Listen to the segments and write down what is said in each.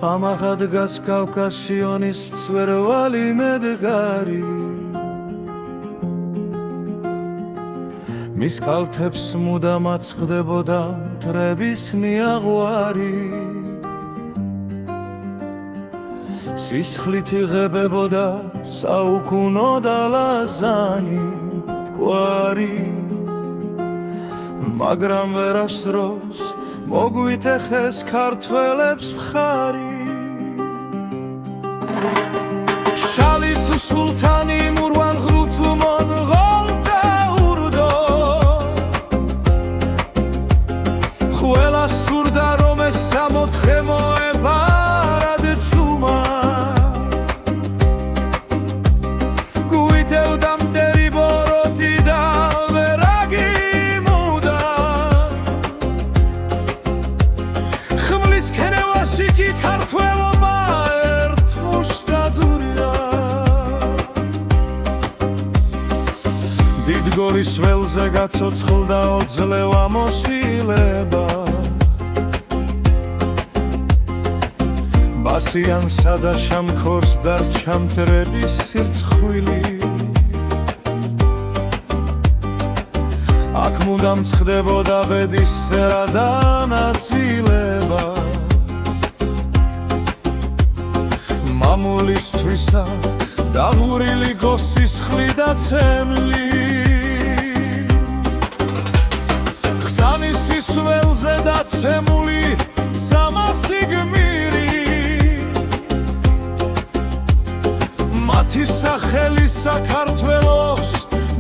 ამაღად დგას კავკასიონის მწვერვალი მედგარი მის კალთებს მუდამად ხდებოდა მტრების ნიაღვარი სისხლით იღებებოდა საუკუნო და ლაზანი მკვარი მაგრამ ვერასდროს მოგვიტეხეს ქართველებს მხარი შალი თუ სულთანი მურვან ღრუ თუ მონღოლთა ურდო ყველა სურდა რომ ეს სამოთხე მოებარად ჩუმა გუიტევდა მტერი ბოროტი და ვერაგი მუდა ხმლის ქენევაში კი ქართველობა ერთ მუშტადურია დიდგორის ველზე გაცოცხლდა ოძლევა მოსილება ბასიანსა და შამქორს დარჩა მტრების სირცხვილი აქ მუდამ ხდებოდა ბედის სერა და ნაწილება მამულისთვისა დაღურილი გოსისხლი და ცემლი ხსანის ველზე დაცემული 300 გმირი მათი სახელი საქართველოს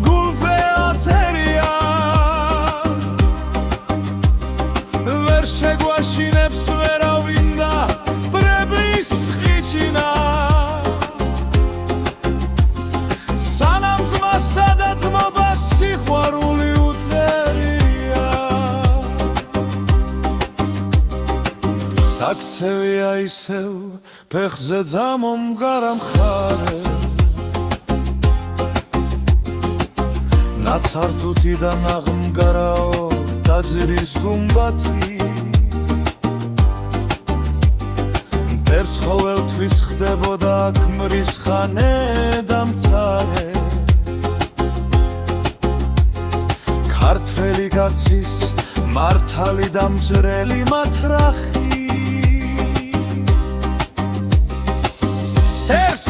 გულზე აწერია ვერ შეგვაშინებს ვერავინ და ბრებლის ხიჩინა სანამ ძმასა და ძმობას სიყვარული უწერია საქცევია ისევ ფეხზე ძამომგარა მხარე ნაცართუთი და ნაღმგარაო დაძირის გუმბათი მტერს ყოველთვის ხდებოდა ქმრის ხანე და მცარე ქართველი კაცის მართალი და მჭრელი მათრახი ეს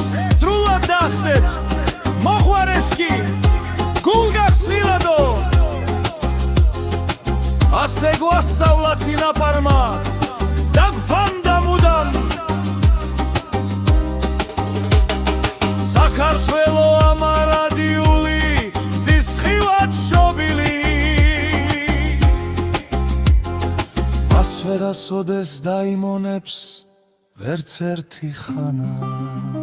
დროულად დახტებს მოხვარეს კი გულგახსნილადო ასე გვასწავლა წინაპარმა და გვფანდა მუდამ საქართველო ამარადიული ზისხივად შობილი ასვერასოდეს დაიმონებს ვერც ერთი ხანა